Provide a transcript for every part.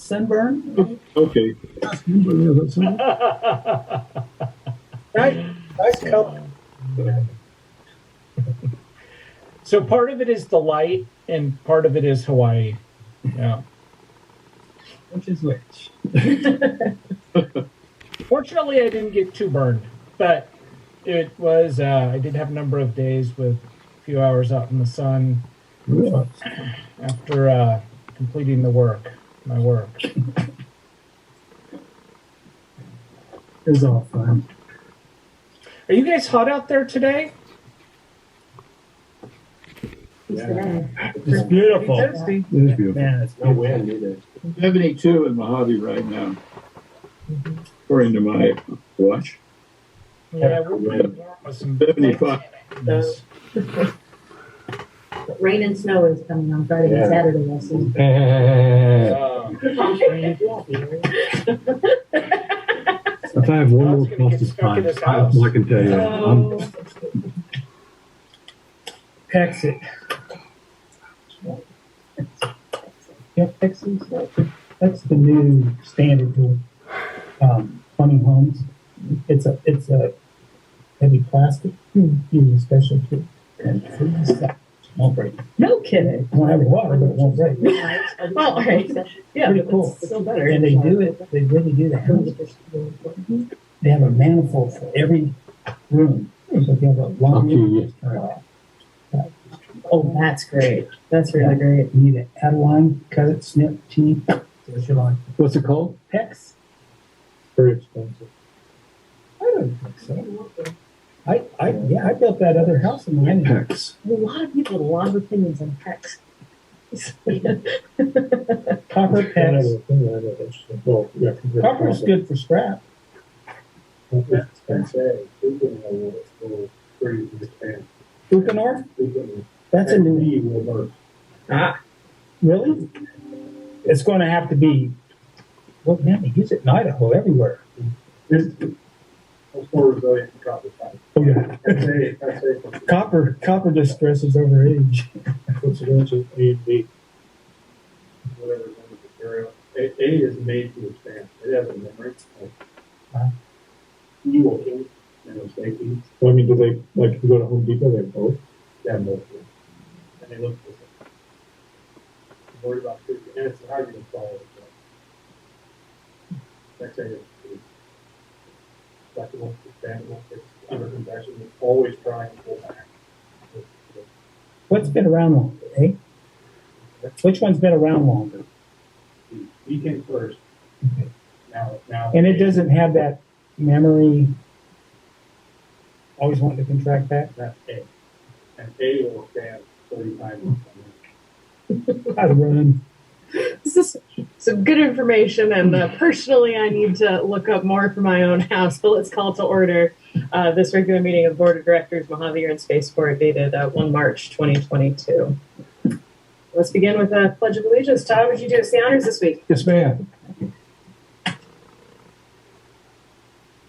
Sunburn? Okay. Nice color. So part of it is the light and part of it is Hawaii. Yeah. Which is which? Fortunately, I didn't get too burned, but it was, I did have a number of days with a few hours out in the sun after completing my work. It was all fun. Are you guys hot out there today? Yeah. It's beautiful. It is beautiful. Man, it's No wind either. 72 in Mojave right now, according to my watch. Yeah, we're pretty warm with some 75. Rain and snow is coming on Friday and Saturday, I see. If I have one more God's gonna get cost of stuck in time, his I house. can tell you. Exit. Yep, Texas. That's the new standard for plumbing homes. It's a heavy plastic, using special too. And it won't break. No kidding. It won't have water, but it won't break. Well, all right. Yeah, Pretty but cool. it's still better. And they do it. They really do that. They have a manifold for every room. So if you have a long room, you just turn it off. Oh, that's great. That's really great. You need to add a line, cut it, snip, teeth. There's your line. What's it called? PEX. Very expensive. I don't think so. I built that other house in mine. Pecs. A lot of people have a lot of opinions on PEX. Copper PEX. Copper is good for scrap. Buchanor? That's a new. Ah. Really? It's going to have to be. Well, man, they use it in Idaho everywhere. More resilient to copper type. Oh, yeah. Copper distresses over age. What's the difference with A and B? Whatever's in the material. A is made to expand. It has a memory. You will keep and it'll stay key. Well, I mean, do they, like, if you go to Home Depot, they have both? They have both. And they look the same. Worry about food. And it's hard to install it. Next thing is flexible, expandable. It's under convection. It's always trying to pull back. What's been around longer, eh? Which one's been around longer? We came first. Okay. Now. And it doesn't have that memory. Always wanting to contract back. That's A. And A will stand 30 times. I'd run. This is some good information, and personally, I need to look up more for my own house. But let's call to order this regular meeting of the Board of Directors, Mojave and Spaceport, dated 1 March 2022. Let's begin with a Pledge of Allegiance. Todd, would you do us the honors this week? Yes, ma'am.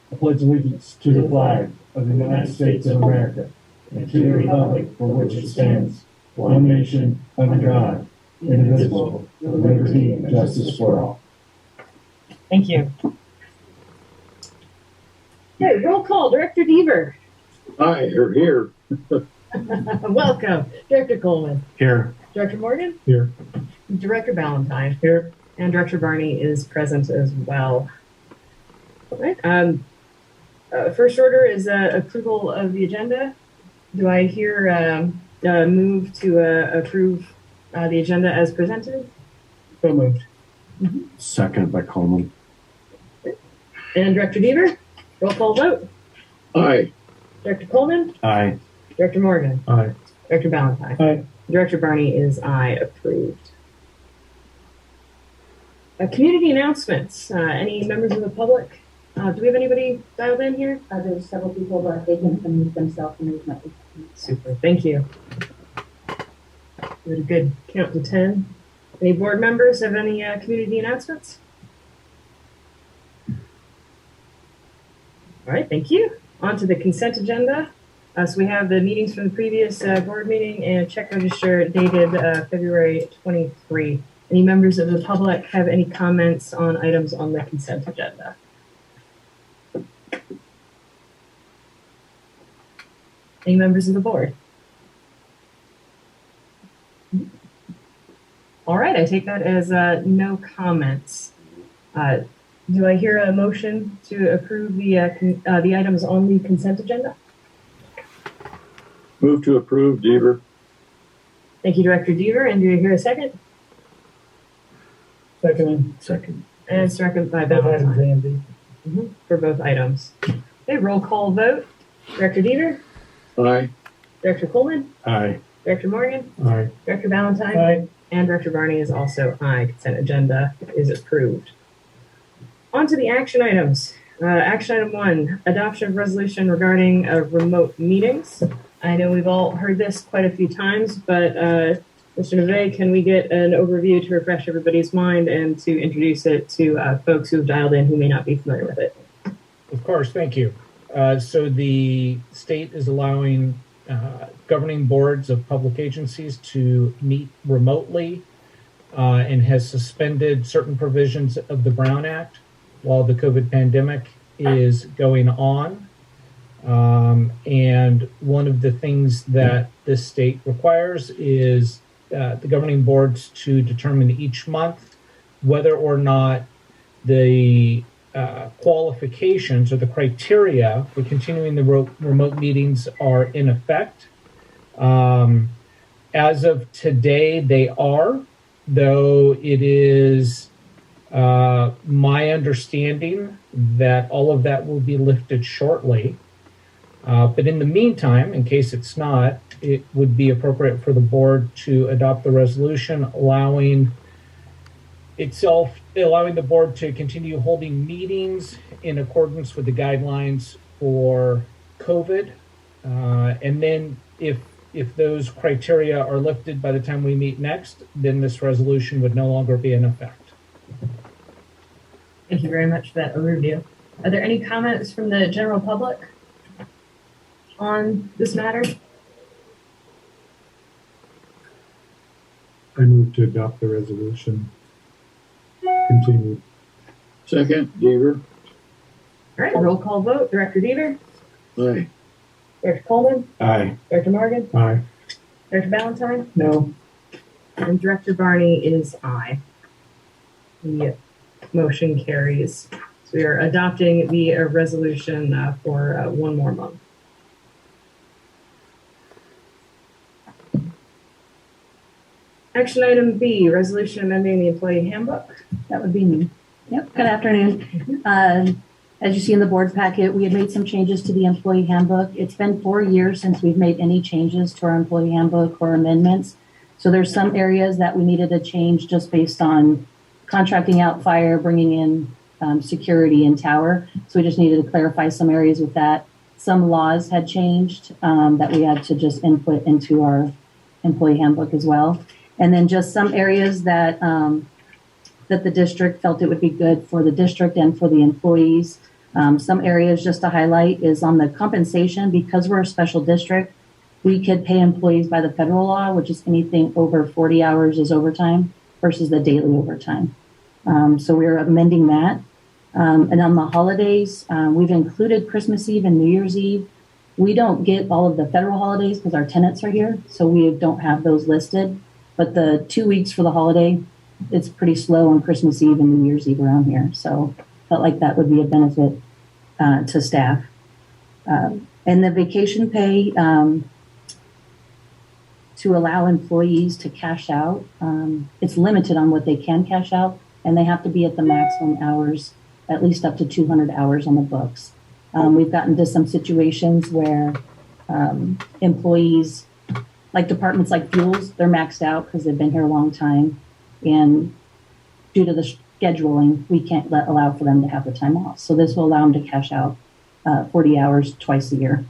I pledge allegiance to the flag of the United States of America and to the republic for which it stands, one nation, under God, indivisible, with liberty and justice for all. Thank you. Okay, roll call. Director Deaver. Hi, you're here. Welcome. Director Coleman. Here. Director Morgan. Here. Director Ballantyne. Here. And Director Barney is present as well. All right. First order is approval of the agenda. Do I hear move to approve the agenda as presented? So moved. Second by Coleman. And Director Deaver, roll call vote. Hi. Director Coleman, Aye. Director Morgan, Aye. Director Ballantyne. Aye. Director Barney is aye, approved. Community announcements. Any members of the public? Do we have anybody dialed in here? There's several people, but they can unmute themselves and move my. Super, thank you. We had a good count to 10. Any board members have any community announcements? All right, thank you. On to the consent agenda. So we have the meetings from the previous board meeting and check register dated February 23. Any members of the public have any comments on items on the consent agenda? Any members of the board? All right, I take that as no comments. Do I hear a motion to approve the items on the consent agenda? Move to approve, Deaver. Thank you, Director Deaver. And do I hear a second? Second. And second by Both items A Valentine. and B. For both items. Okay, roll call vote. Director Deaver, Aye. Director Coleman, Aye. Director Morgan, Aye. Director Valentine, Aye. and Director Barney is also aye. Consent agenda is approved. On to the action items. Action item 1, adoption of resolution regarding remote meetings. I know we've all heard this quite a few times, but Mr. Neve, can we get an overview to refresh everybody's mind and to introduce it to folks who've dialed in who may not be familiar with it? Of course, thank you. So the state is allowing governing boards of public agencies to meet remotely and has suspended certain provisions of the Brown Act while the COVID pandemic is going on. And one of the things that this state requires is the governing boards to determine each month whether or not the qualifications or the criteria for continuing the remote meetings are in effect. As of today, they are, though it is my understanding that all of that will be lifted shortly. But in the meantime, in case it's not, it would be appropriate for the board to adopt the resolution allowing the board to continue holding meetings in accordance with the guidelines for COVID. And then if those criteria are lifted by the time we meet next, then this resolution would no longer be in effect. Thank you very much for that overview. Are there any comments from the general public on this matter? I move to adopt the resolution. Continue. Second, Deaver. All right, roll call vote. Director Deaver, Aye. Director Coleman, Aye. Director Morgan, Aye. Director Valentine, No. and Director Barney is aye. The motion carries. So we are adopting the resolution for one more month. Action item B, resolution amending the employee handbook. That would be me. Yep, good afternoon. As you see in the board packet, we had made some changes to the employee handbook. It's been 4 years since we've made any changes to our employee handbook or amendments. So there's some areas that we needed to change just based on contracting out fire, bringing in security and tower. So we just needed to clarify some areas with that. Some laws had changed that we had to just input into our employee handbook as well. And then just some areas that that the district felt it would be good for the district and for the employees. Some areas just to highlight is on the compensation. Because we're a special district, we could pay employees by the federal law, which is anything over 40 hours is overtime versus the daily overtime. So we're amending that. And on the holidays, we've included Christmas Eve and New Year's Eve. We don't get all of the federal holidays because our tenants are here, so we don't have those listed. But the 2 weeks for the holiday, it's pretty slow on Christmas Eve and New Year's Eve around here. So felt like that would be a benefit to staff. And the vacation pay to allow employees to cash out, it's limited on what they can cash out, and they have to be at the maximum hours, at least up to 200 hours on the books. We've gotten to some situations where employees, like departments like fuels, they're maxed out because they've been here a long time. And due to the scheduling, we can't allow for them to have the time off. So this will allow them to cash out 40 hours twice a year.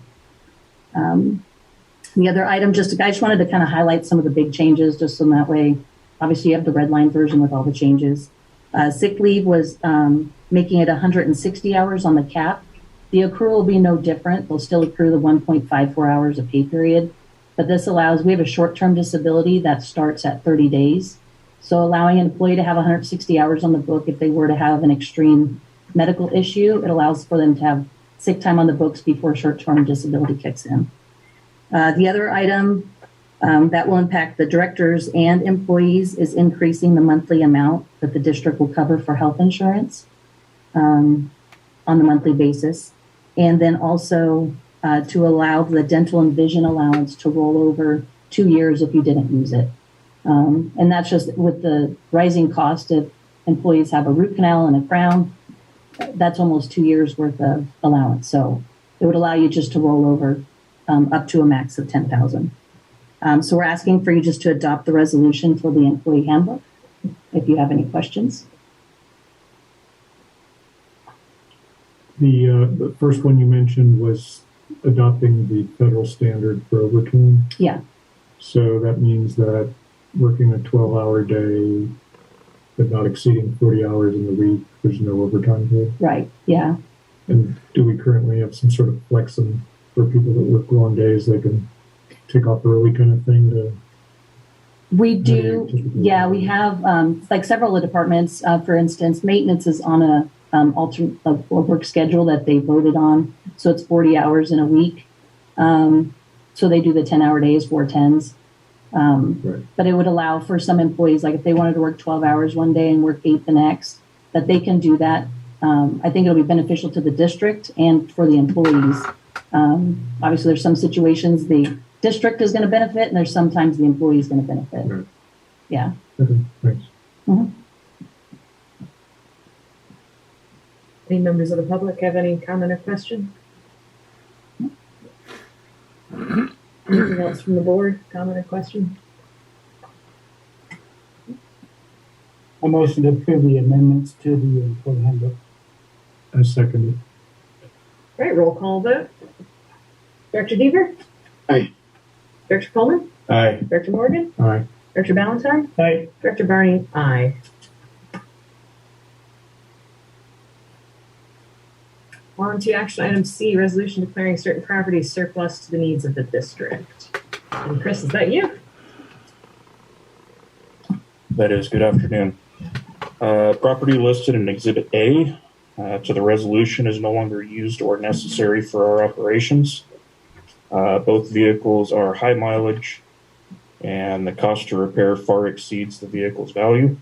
The other item, I just wanted to kind of highlight some of the big changes, just so that way, obviously you have the red line version with all the changes. Sick leave was making it 160 hours on the cap. The accrual will be no different. They'll still accrue the 1.54 hours of pay period. But this allows, we have a short-term disability that starts at 30 days. So allowing an employee to have 160 hours on the book if they were to have an extreme medical issue, it allows for them to have sick time on the books before short-term disability kicks in. The other item that will impact the directors and employees is increasing the monthly amount that the district will cover for health insurance on the monthly basis. And then also to allow the dental and vision allowance to roll over 2 years if you didn't use it. And that's just with the rising cost if employees have a root canal and a crown, that's almost 2 years worth of allowance. So it would allow you just to roll over up to a max of 10,000. So we're asking for you just to adopt the resolution for the employee handbook, if you have any questions. The first one you mentioned was adopting the federal standard for overtime. Yeah. So that means that working a 12-hour day, but not exceeding 40 hours in the week, there's no overtime pay. Right, yeah. And do we currently have some sort of flexing for people that work long days, they can take off early kind of thing to? We do, yeah, we have like several of the departments, for instance, maintenance is on a alternate work schedule that they voted on. So it's 40 hours in a week. So they do the 10-hour days, 4 10s. Right. But it would allow for some employees, like if they wanted to work 12 hours one day and work 8 the next, that they can do that. I think it'll be beneficial to the district and for the employees. Obviously, there's some situations the district is going to benefit, and there's sometimes the employee is going to benefit. Right. Yeah. Okay, thanks. Mm-hmm. Any members of the public have any comment or question? Anything else from the board? Comment or question? A motion to approve the amendments to the employee handbook. I second it. All right, roll call vote. Director Deaver? Aye. Director Coleman? Aye. Director Morgan? Aye. Director Ballantyne? Aye. Director Barney? Aye. On to action item C, resolution declaring certain properties surplus to the needs of the district. And Chris, is that you? That is, good afternoon. Property listed in Exhibit A to the resolution is no longer used or necessary for our operations. Both vehicles are high mileage and the cost to repair far exceeds the vehicle's value.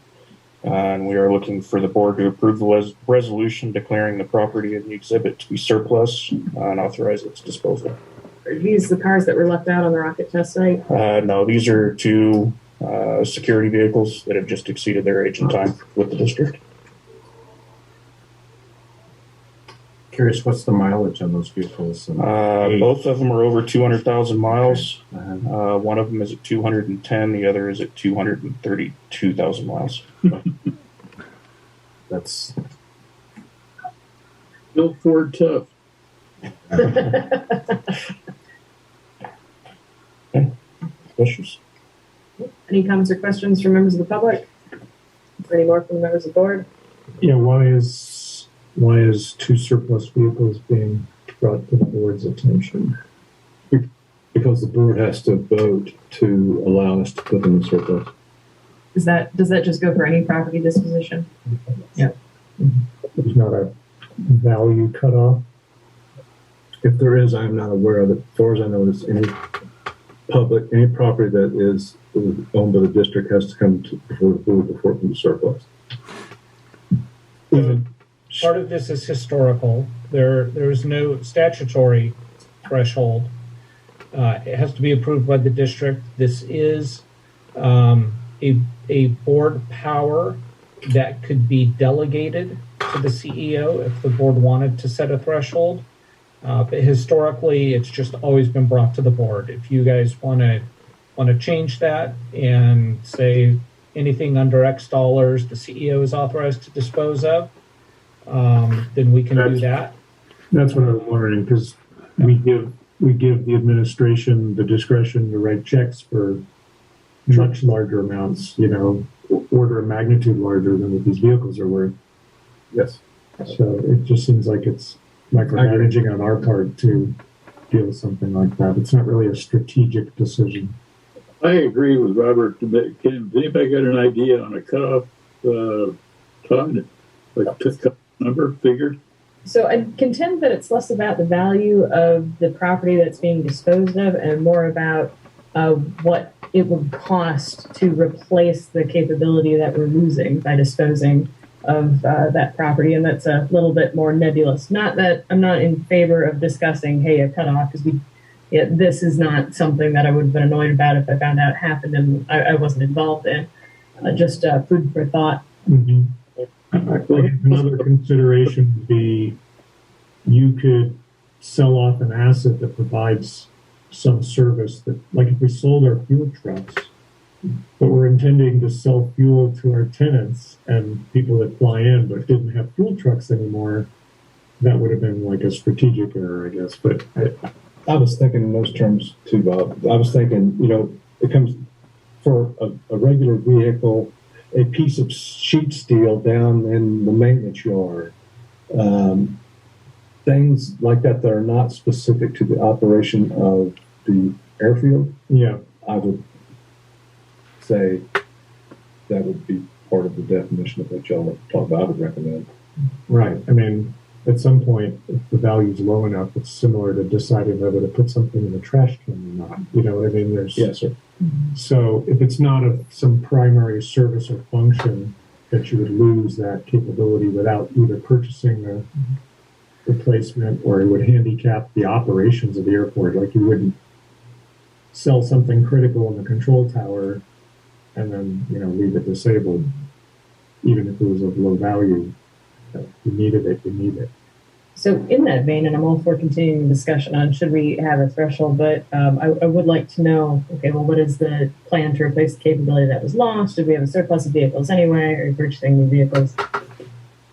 And we are looking for the board to approve the resolution declaring the property in the exhibit to be surplus and authorize its disposal. Are these the cars that were left out on the rocket test site? No, these are two security vehicles that have just exceeded their age and time with the district. Curious, what's the mileage on those vehicles? Both of them are over 200,000 miles. One of them is at 210, the other is at 232,000 miles. That's Bill Ford tough. Questions? Any comments or questions from members of the public? Or any more from members of the board? Yeah, why is two surplus vehicles being brought to the board's attention? Because the board has to vote to allow us to put them in surplus. Does that just go for any property disposition? Yeah. There's not a value cutoff. If there is, I'm not aware of it. As far as I know, there's any property that is owned by the district has to come before the board before it comes to surplus. Part of this is historical. There is no statutory threshold. It has to be approved by the district. This is a board power that could be delegated to the CEO if the board wanted to set a threshold. But historically, it's just always been brought to the board. If you guys want to change that and say anything under X dollars, the CEO is authorized to dispose of, then we can do that. That's what I was wondering, because we give the administration the discretion to write checks for much larger amounts, order of magnitude larger than what these vehicles are worth. Yes. So it just seems like it's micromanaging on our part to deal with something like that. It's not really a strategic decision. I agree with Robert. Can anybody get an idea on a cutoff time, like cut number figure? So I contend that it's less about the value of the property that's being disposed of and more about what it would cost to replace the capability that we're losing by disposing of that property. And that's a little bit more nebulous. Not that I'm not in favor of discussing, hey, a cutoff, because this is not something that I would have been annoyed about if I found out it happened and I wasn't involved in. Just food for thought. Mm-hmm. Another consideration would be you could sell off an asset that provides some service that, like if we sold our fuel trucks, but we're intending to sell fuel to our tenants and people that fly in but didn't have fuel trucks anymore, that would have been like a strategic error, I guess. But I was thinking in those terms too, Bob. I was thinking, it comes for a regular vehicle, a piece of sheet steel down in the maintenance yard, things like that are not specific to the operation of the airfield. yeah, I would say that would be part of the definition of what y'all talk about. I would recommend. right. I mean, at some point, if the value's low enough, it's similar to deciding whether to put something in the trash can or not. You know what I mean? Yes, sir. So if it's not some primary service or function that you would lose that capability without either purchasing a replacement or it would handicap the operations of the airport, like you wouldn't sell something critical in the control tower and then, leave it disabled, even if it was of low value. If you needed it, you need it. So in that vein, and I'm all for continuing the discussion on should we have a threshold, but I would like to know, okay, well, what is the plan to replace the capability that was lost? Did we have a surplus of vehicles anyway? Are you purchasing new vehicles?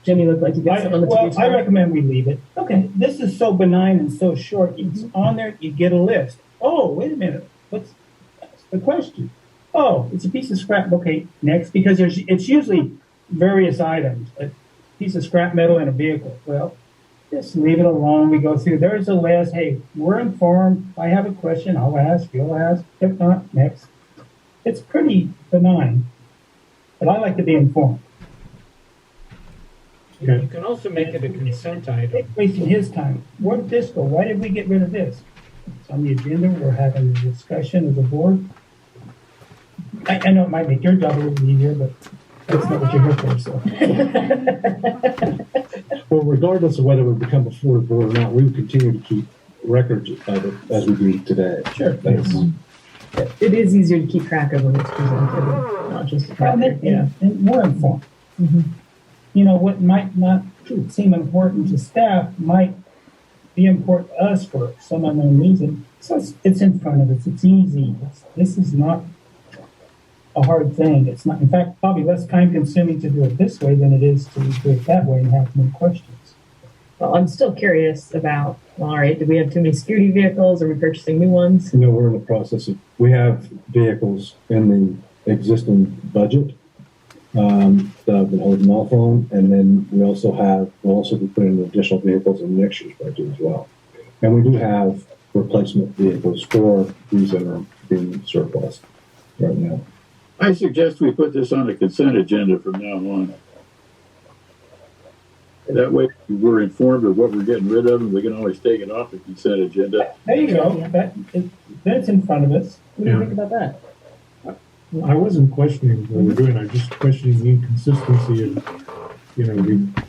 Jim, you look like you got something on the Well, table. I recommend we leave it. Okay. This is so benign and so short. It's on there, you get a list. Oh, wait a minute. What's the question? Oh, it's a piece of scrap. Okay, next, because it's usually various items. A piece of scrap metal in a vehicle. Well, just leave it alone. We go through. There's a list. Hey, we're informed. If I have a question, I'll ask. You'll ask. If not, next. It's pretty benign, but I like to be informed. You can also make it a consent item. Wasting his time. Where did this go? Why did we get rid of this? It's on the agenda. We're having a discussion as a board. I know it might make your job a little easier, but that's not what you're here for. So, Well, regardless of whether we become a Florida board or not, we would continue to keep records of it as we do today. sure. That's, It is easier to keep track of when it's presented, not just a Well, record. Yeah. and we're informed. Mhm. What might not seem important to staff might be important to us for some unknown reason. So it's in front of us. It's easy. This is not a hard thing. It's not, in fact, probably less time consuming to do it this way than it is to do it that way and have more questions. Well, I'm still curious about, all right, do we have too many security vehicles? Are we purchasing new ones? we're in the process of, we have vehicles in the existing budget that I've been holding off on, and then we'll also be putting additional vehicles in next year's budget as well. And we do have replacement vehicles for these that are being surplus right now. I suggest we put this on a consent agenda from now on. That way we're informed of what we're getting rid of and we can always take it off the consent agenda. There you go. Then it's in front of us. What do you Yeah. think about that? I wasn't questioning what we're doing. I'm just questioning the inconsistency of,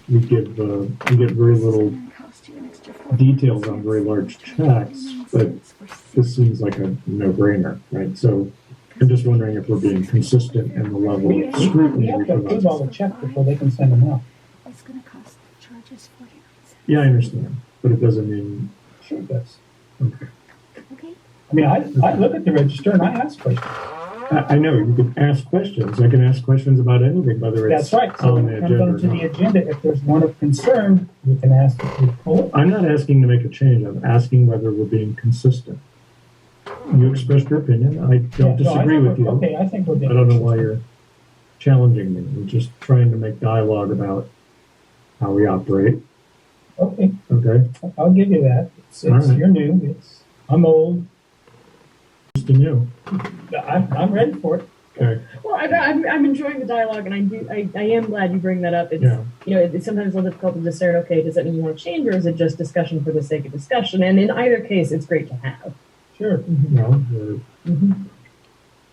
we give very little details on very large checks, but this seems like a no-brainer, right? So I'm just wondering if we're being consistent in the level We of scrutiny have we to approve all provide. the checks before they can send them out. It's gonna cost the charges 49 cents. Yeah, I understand, but it doesn't mean, Sure it does. okay. Okay. I mean, I look at the register and I ask questions. I know, you can ask questions. I can ask questions about anything, whether it's That's right. So on when the it comes agenda or onto the not. agenda, if there's one of concern, you can ask if we pull it. I'm not asking to make a change. I'm asking whether we're being consistent. You expressed your opinion. I don't Yeah, no, disagree think with you. Okay, I think we're being I don't know why consistent. you're challenging me. We're just trying to make dialogue about how we operate. Okay, Okay? I'll give you that. All right. You're new. I'm old. wants to know? I'm ready for it. Okay. Well, I'm enjoying the dialogue, and I am glad you bring that up. It's Yeah. it's sometimes a little difficult to discern. Okay, does that mean you want to change, or is it just discussion for the sake of discussion? And in either case, it's great to have. Sure. Well,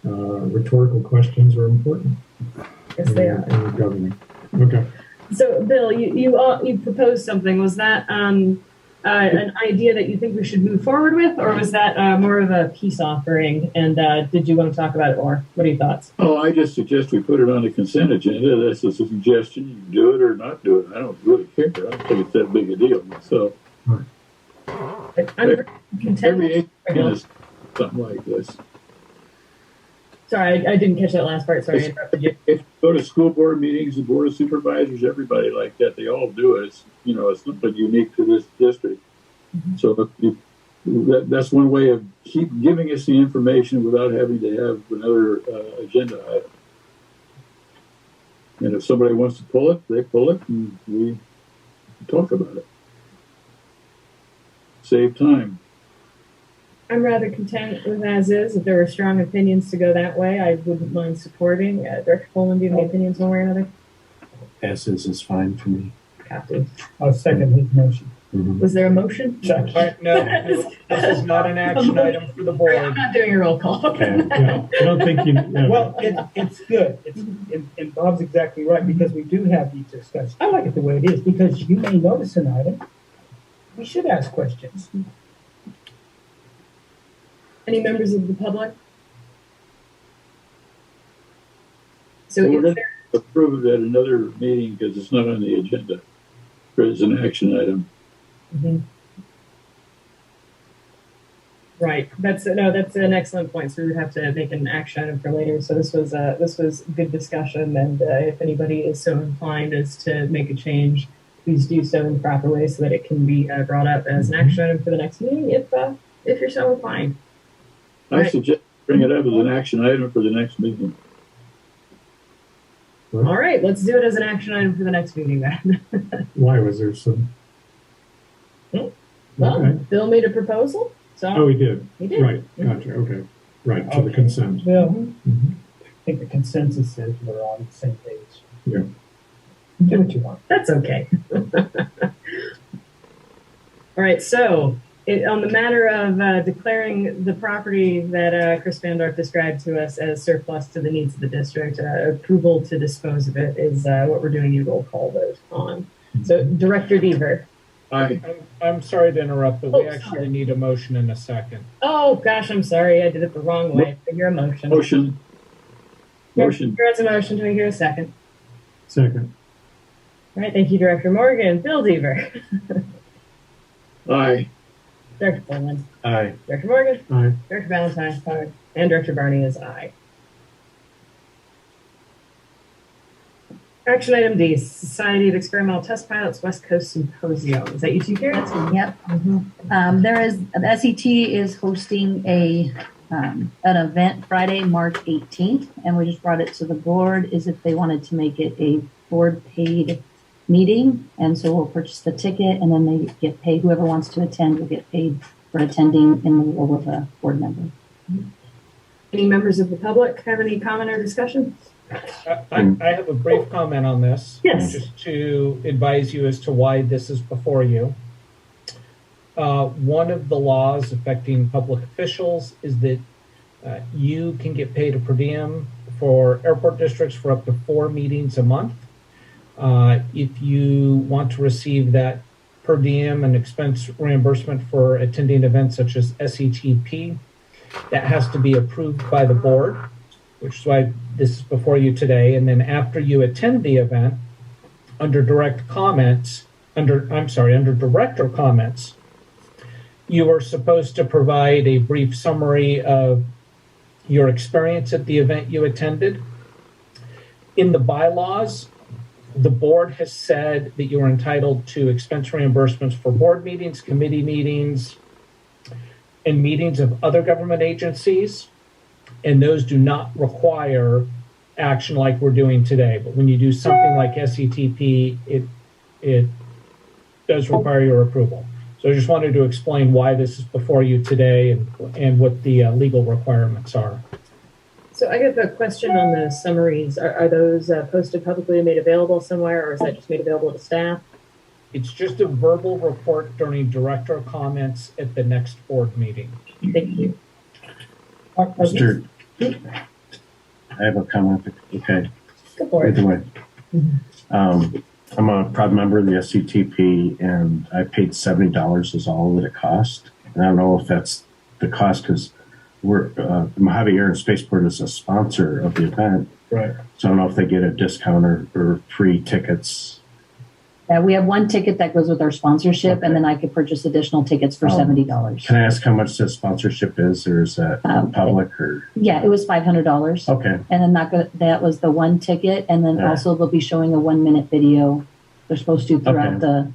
rhetorical questions are important. Yes, they are. In governing. Okay. So, Bill, you proposed something. Was that an idea that you think we should move forward with, or was that more of a peace offering? And did you want to talk about it more? What are your thoughts? Oh, I just suggest we put it on the consent agenda. That's a suggestion. You can do it or not do it. I don't really care. I don't think it's that big a deal. So I'm content. every 8 minutes, something like this. Sorry, I didn't catch that last part. Sorry, I interrupted you. If you go to school board meetings, the board of supervisors, everybody like that, they all do it. It's, it's nothing unique to this district. So that's one way of keep giving us the information without having to have another agenda item. And if somebody wants to pull it, they pull it, and we talk about it. Save time. I'm rather content with as is. If there were strong opinions to go that way, I wouldn't mind supporting. Director Coleman, do you have any opinions one way or another? As is fine for me. Captain. I'll second his motion. Was there a motion? No, this is not an action item for the board. I'm not doing a roll call. Okay. Yeah, I don't think you. Well, it's good. And Bob's exactly right, because we do have these discussions. I like it the way it is, because you may notice an item. We should ask questions. Any members of the public? So We're is going there, to approve it at another meeting because it's not on the agenda. It's an action item. right? That's an excellent point. So we would have to make an action item for later. So this was good discussion, and if anybody is so inclined as to make a change, please do so in the proper way so that it can be brought up as an action item for the next meeting. If you're so inclined. I suggest bring it up as an action item for the next meeting. All right, let's do it as an action item for the next meeting then. Why was there some? Well, Okay. Bill made a proposal, so Oh, he did. he did. Right. Gotcha. Okay. Right. To the consent. Well, I think the consensus is we're on the same page. Yeah. Do what you want. That's okay. All right, so on the matter of declaring the property that Chris Vandorf described to us as surplus to the needs of the district, approval to dispose of it is what we're doing a roll call vote on. So, Director Deaver. I'm sorry to interrupt, but we Oh, actually sorry. need a motion in a second. Oh, gosh, I'm sorry. I did it the wrong way. Figure a motion. Motion. Motion. Here is a motion. Do we hear a second? Second. All right, thank you, Director Morgan. Bill Deaver. Aye. Director Coleman. Aye. Director Morgan. Aye. Director Valentine. Aye. And Director Barney is aye. Action item D, Society of Experimental Test Pilots West Coast Symposium. Is that you two, Karen? Yep. There is, the SET is hosting an event Friday, March 18th, and we just brought it to the board, is if they wanted to make it a board-paid meeting, and so we'll purchase the ticket, and then they get paid. Whoever wants to attend will get paid for attending in the role of a board member. Any members of the public have any comment or discussion? I have a brief comment on this. Yes. Just to advise you as to why this is before you. One of the laws affecting public officials is that you can get paid a per diem for airport districts for up to 4 meetings a month. If you want to receive that per diem and expense reimbursement for attending events such as SETP, that has to be approved by the board, which is why this is before you today. And then after you attend the event, under director comments, you are supposed to provide a brief summary of your experience at the event you attended. In the bylaws, the board has said that you are entitled to expense reimbursements for board meetings, committee meetings, and meetings of other government agencies. And those do not require action like we're doing today. But when you do something like SETP, it does require your approval. So I just wanted to explain why this is before you today and what the legal requirements are. So I have a question on the summaries. Are those posted publicly and made available somewhere, or is that just made available to staff? It's just a verbal report during director comments at the next board meeting. Thank you. Mr. I have a comment. Okay. Go for it. Either way. I'm a proud member of the SCTP, and I paid $70 is all that it cost. And I don't know if that's the cost because we're Mojave Air and Spaceport is a sponsor of the event. Right. So I don't know if they get a discount or free tickets. We have one ticket that goes with our sponsorship, Okay. and then I could purchase additional tickets for $70. Can I ask how much the sponsorship is, or is that public? Or Yeah, it was $500. okay, And then that was the one ticket, and then Yeah. also they'll be showing a 1-minute video. They're supposed to throughout the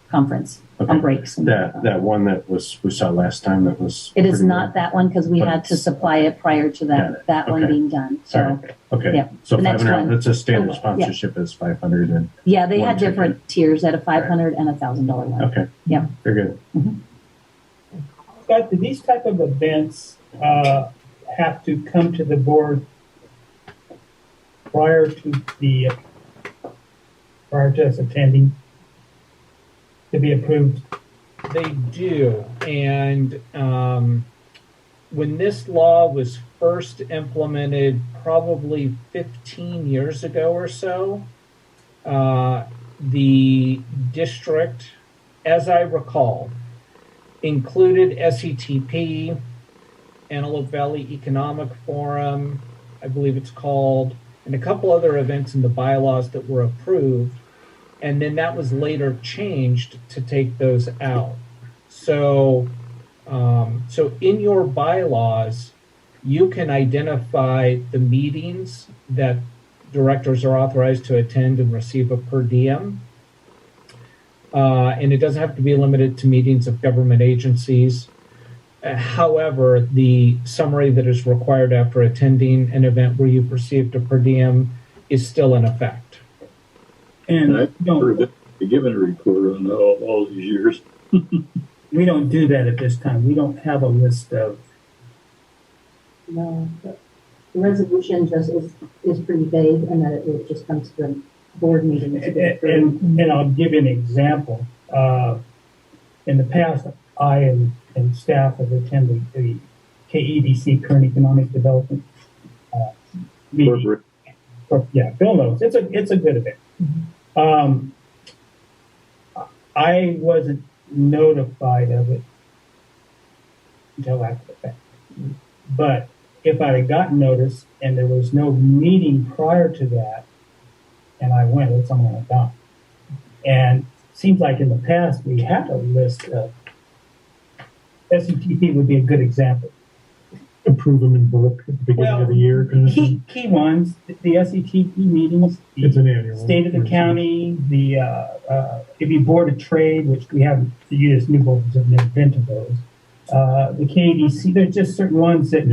conference on breaks. And that one that we saw last time that was. It is pretty not that one because we But had to it's- supply it prior to Got it. that one Okay. being done. So All right. Okay. yeah, So the next 500. one. That's a standard Oh, yeah. sponsorship is 500 and yeah, they one had different tiers at a $500 and $1,000 one. okay. Yeah. Very good. Scott, do these type of events have to come to the board prior to us attending to be approved? They do. And when this law was first implemented, probably 15 years ago or so, the district, as I recall, included SETP, Antelope Valley Economic Forum, I believe it's called, and a couple other events in the bylaws that were approved. And then that was later changed to take those out. So, so in your bylaws, you can identify the meetings that directors are authorized to attend and receive a per diem. And it doesn't have to be limited to meetings of government agencies. However, the summary that is required after attending an event where you've received a per diem is still in effect. And I've never been given a report on all these years. we don't do that at this time. We don't have a list of. No, the resolution just is pretty vague, and that it would just come to the board meeting to be approved. And I'll give you an example. In the past, I and staff have attended the KEDC, Current Economic Development meeting. Corporate. Yeah, Bill knows. It's a good event. I wasn't notified of it until after the fact. But if I had gotten notice and there was no meeting prior to that, and I went, it's something I've done. And it seems like in the past we had a list of SETP would be a good example. Approve them in bulk at the beginning of the year. Kind of thing. Key ones, the SETP meetings, It's an annual. state of the county, the it'd be board of trade, which we haven't used. New boards have never been to those. The KDC, there's just certain ones that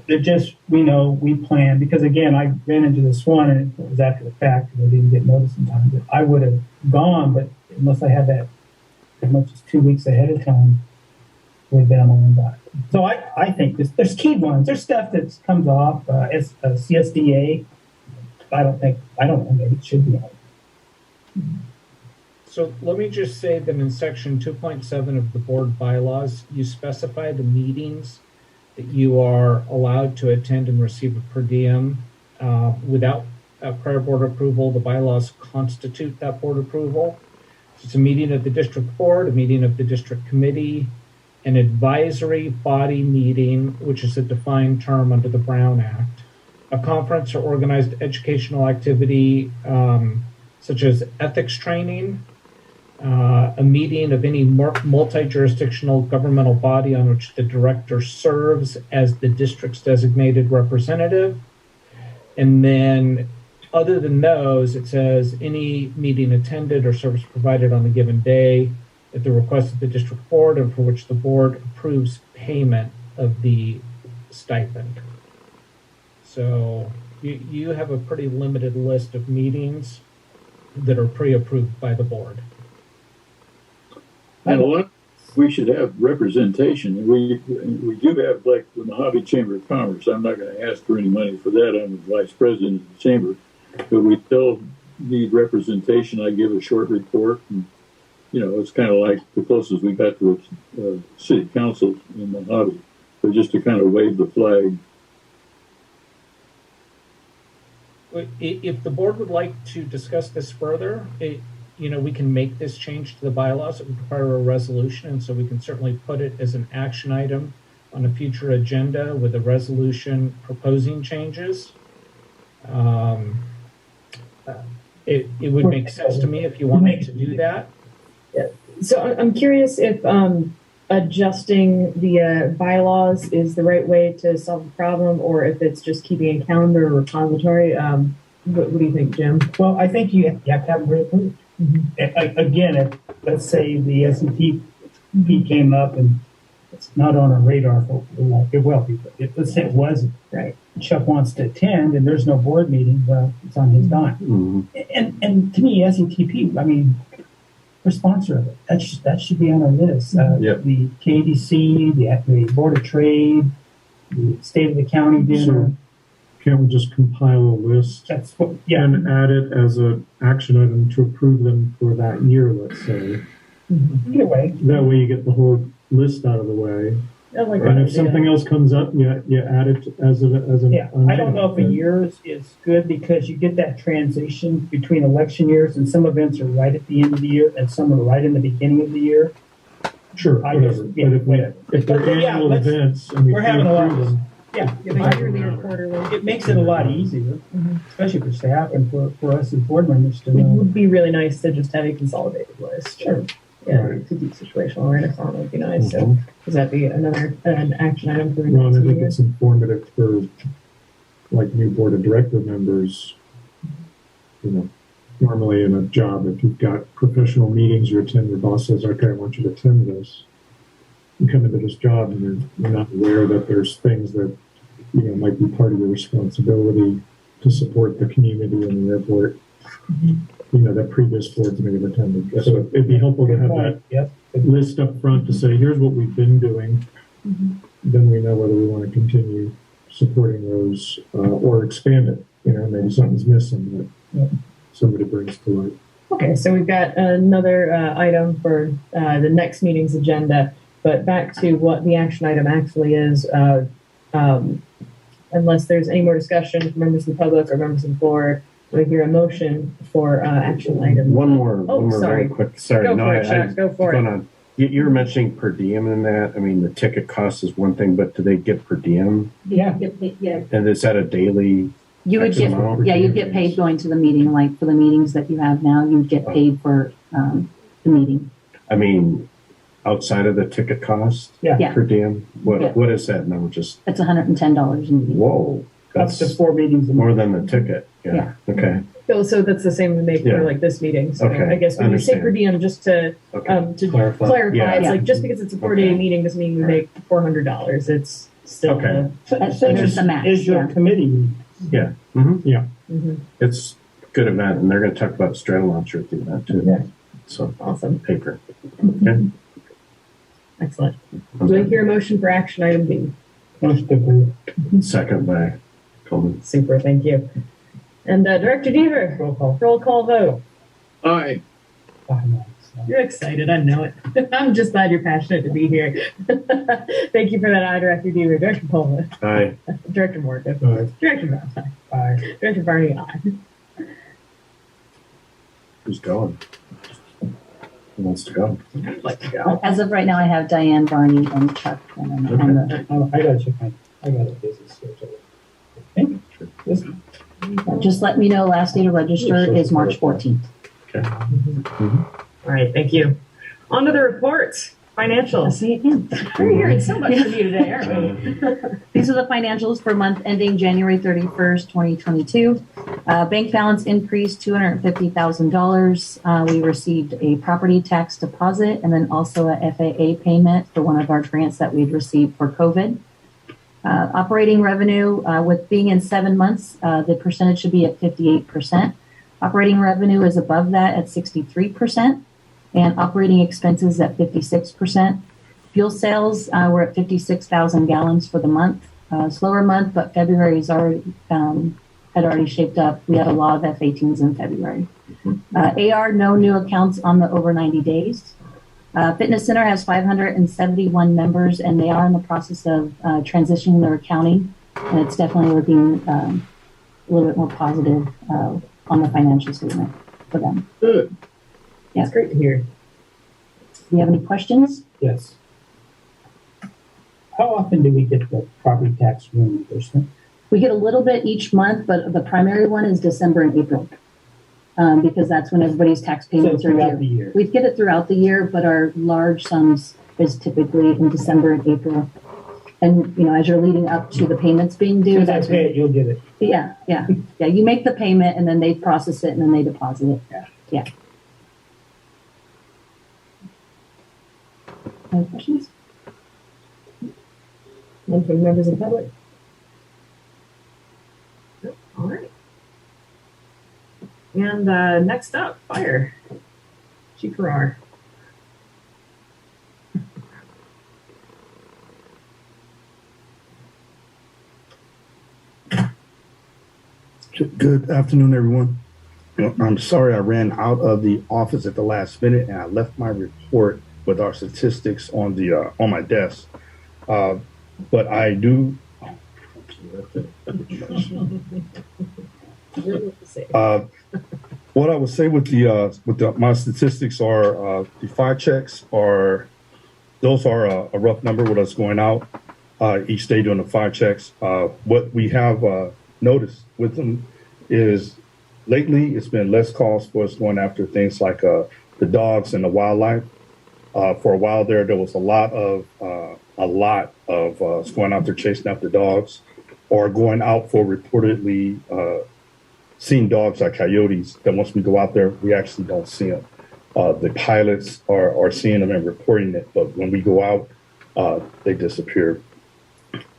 they're just we plan because again I ran into this one and it was after the fact and I didn't get notice in time. But I would have gone, but unless I had that as much as 2 weeks ahead of time, would have been on my back. So I think there's key ones. There's stuff that comes off as CSDA. I don't know. Maybe it should be on. So let me just say that in section 2.7 of the board bylaws, you specify the meetings that you are allowed to attend and receive a per diem without prior board approval. The bylaws constitute that board approval. It's a meeting of the district board, a meeting of the district committee, an advisory body meeting, which is a defined term under the Brown Act, a conference or organized educational activity such as ethics training, a meeting of any multi-jurisdictional governmental body on which the director serves as the district's designated representative. And then other than those, it says any meeting attended or service provided on a given day at the request of the district board and for which the board approves payment of the stipend. So you have a pretty limited list of meetings that are pre-approved by the board. And a lot, we should have representation. And we do have, like, the Mojave Chamber of Commerce. I'm not going to ask for any money for that. I'm the vice president of the chamber. But we still need representation. I give a short report. And, it's kind of like the closest we got to a city council in Mojave. But just to kind of wave the flag. If the board would like to discuss this further, we can make this change to the bylaws. It would require a resolution, and so we can certainly put it as an action item on a future agenda with a resolution proposing changes. It would make sense to me if you wanted to do that. Yeah. So I'm curious if adjusting the bylaws is the right way to solve the problem, or if it's just keeping a calendar or repository. What do you think, Jim? Well, I think you have to have it reapproved. Again, if, let's say the SCTP came up and it's not on our radar, it will be. But let's say it wasn't. Right. Chuck wants to attend and there's no board meeting, well, it's on his dime. Mm-hmm. And to me, SCTP, I mean, we're sponsor of it. That should be on our list. Yep. The KDC, the Board of Trade, the State of the County dinner. So can't we just compile a list That's what, yeah. and add it as an action item to approve them for that year, let's say? Either way. That way you get the whole list out of the way. I like And that if something else comes up, you add it as an Yeah, I don't know if a year is good because you get that transition between election years, and some events are right at the end of the year and some are right in the beginning of the year. Sure, I whatever. just- yeah, But whatever. if they're But, yeah, annual events and we we're having a lot of approve them, Yeah, yearly or quarterly. it makes it a lot easier, especially for staff and for us as board members to It know. would be really nice to just have a consolidated list. Sure. Yeah, Right. to keep situational awareness on would be nice. So does that be an action item for the Well, next and I think meeting? it's informative for like new board of director members. Normally in a job, if you've got professional meetings you attend, your boss says, "Okay, I want you to attend this." You come into this job and you're not aware that there's things that might be part of your responsibility to support the community and the airport. That previous boards may have attended. So it'd be helpful to Good have point. Yep. that list up front to say, here's what we've been doing. Then we know whether we want to continue supporting those or expand it. Maybe something's missing that somebody brings to light. Okay, so we've got another item for the next meeting's agenda, but back to what the action item actually is. Unless there's any more discussion from members of the public or members of the board, we hear a motion for action item. One more sorry. very quick. Sorry, Go no, for it, Chuck. Go for it. on. You were mentioning per diem in that. I mean, the ticket cost is one thing, but do they get per diem? Yeah. Yeah. And is that a daily? You would X get, amount? you'd get paid going to the meeting, like for the meetings that you have now, you'd get paid for the meeting. I mean, outside of the ticket cost Yeah. per diem? Yeah. What is that number? Just It's $110 a meeting. whoa, Up that's to 4 meetings a more month. than the ticket. Yeah. Okay. So that's the same we make Yeah. for like this meeting. So Okay, I guess when we say understand. per diem, just to Okay. clarify, Yeah. it's like just because it's a 4-day Okay. meeting doesn't mean we make $400. It's still Okay. That's just the max, Is your yeah. committee? Yeah. Mm-hmm. Mhm. It's a good event, and they're going to talk about straddle launcher at the event too. Yeah. So Awesome. paper. Okay. Excellent. Do I hear a motion for action item B? Most of the Second by Coleman. Super, thank you. And Director Deaver, roll call vote. Aye. 5 months. You're excited, I know it. I'm just glad you're passionate to be here. Thank you for that, Director Deaver. Director Pullman, Aye. Director Morgan, Aye. Director Brown, Aye. Director Barney, aye. Who's going? Who wants to go? I'd like to go. As of right now, I have Diane, Barney, and Chuck. And I gotta check I got a business schedule. I think this just let me know, last day to register is March 14th. Okay. All right, thank you. On to the reports. Financials. See you again. We're hearing so much from you today, aren't we? These are the financials for month ending January 31st, 2022. Bank balance increased $250,000. We received a property tax deposit and then also a FAA payment for one of our grants that we'd received for COVID. Operating revenue, with being in 7 months, the percentage should be at 58%. Operating revenue is above that at 63%. And operating expenses at 56%. Fuel sales, we're at 56,000 gallons for the month. Slower month, but February's already had already shaped up. We had a lot of F-18s in February. AR, no new accounts on the over 90 days. Fitness Center has 571 members, and they are in the process of transitioning their accounting, and it's definitely looking a little bit more positive on the financial statement for them. Good. Yeah. That's great to hear. Do you have any questions? Yes. How often do we get the property tax reimbursement? We get a little bit each month, but the primary one is December and April, because that's when everybody's tax payments are throughout the due. year. We get it throughout the year, but our large sums is typically in December and April. And, you know, as you're leading up to the payments being due, As I pay it, you'll get it. yeah. You make the payment and then they process it and then they deposit it. Yeah. Any questions? None from members of the public? Nope. All right. And next up, fire. Chief Farrar. Good afternoon, everyone. I'm sorry I ran out of the office at the last minute and I left my report with our statistics on the on my desk. But I do. What I would say with my statistics are the fire checks are those are a rough number with us going out each day doing the fire checks. What we have noticed with them is lately it's been less calls for us going after things like the dogs and the wildlife. For a while there was a lot of us going out there chasing after dogs or going out for reportedly seeing dogs like coyotes that once we go out there, we actually don't see them. The pilots are seeing them and reporting it, but when we go out, they disappear.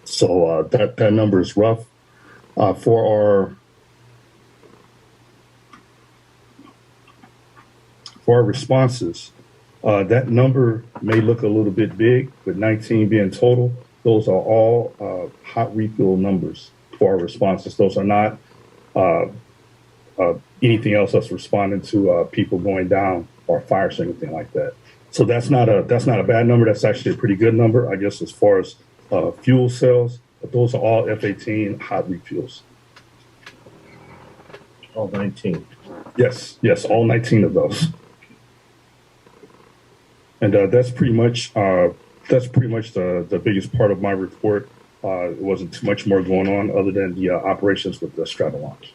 So that number is rough. For our responses, that number may look a little bit big, with 19 being total. Those are all hot refuel numbers for our responses. Those are not anything else that's responding to people going down or fires or anything like that. So that's not a bad number. That's actually a pretty good number, I guess, as far as fuel cells. But those are all F-18 hot refuels. All 19. Yes, all 19 of those. And that's pretty much the biggest part of my report. It wasn't too much more going on other than the operations with the Stratolaunch.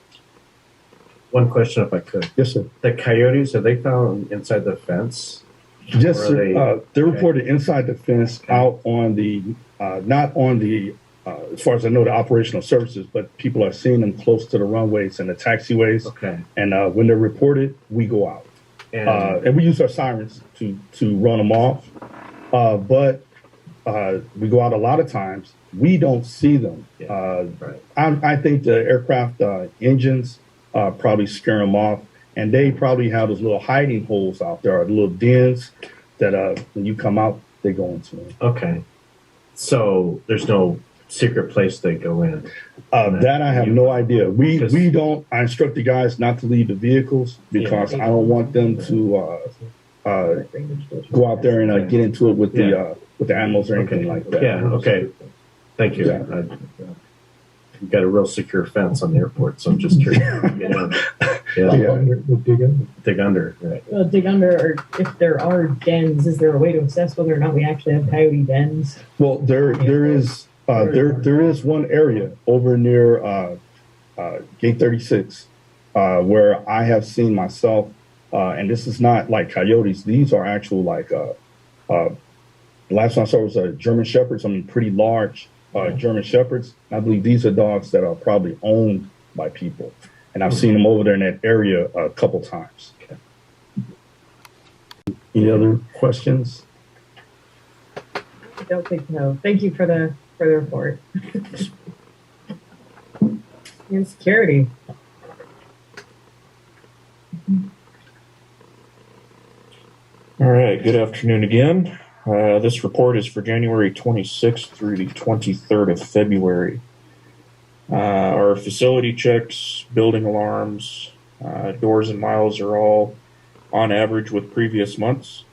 One question, if I could. Yes, sir. The coyotes, are they found inside the fence? Yes, Or sir. They're reported inside the fence, out on the, not on the, as far as I know, the operational services, but people are seeing them close to the runways and the taxiways. Okay. And when they're reported, we go out. And we use our sirens to run them off. But we go out a lot of times. We don't see them. Right. I think the aircraft engines probably scare them off. And they probably have those little hiding holes out there, or little dens that when you come out, they go into them. Okay. So there's no secret place they go in? That I have no idea. We don't. I instruct the guys not to leave the vehicles because I don't want them to go out there and get into it with the animals or anything like that. Yeah. Okay. Thank you. Yeah. You've got a real secure fence on the airport, so I'm just curious. Dig under. Right. Well, dig under, or if there are dens, is there a way to assess whether or not we actually have coyote dens? Well, there is one area over near Gate 36 where I have seen myself, and this is not like coyotes. These are actual like the last one I saw was German Shepherds. I mean, pretty large German Shepherds. I believe these are dogs that are probably owned by people, and I've seen them over there in that area a couple times. Okay. Any other questions? I don't think so. Thank you for the report. And security. All right, good afternoon again. This report is for January 26th through the 23rd of February. Our facility checks, building alarms, doors and miles are all on average with previous months.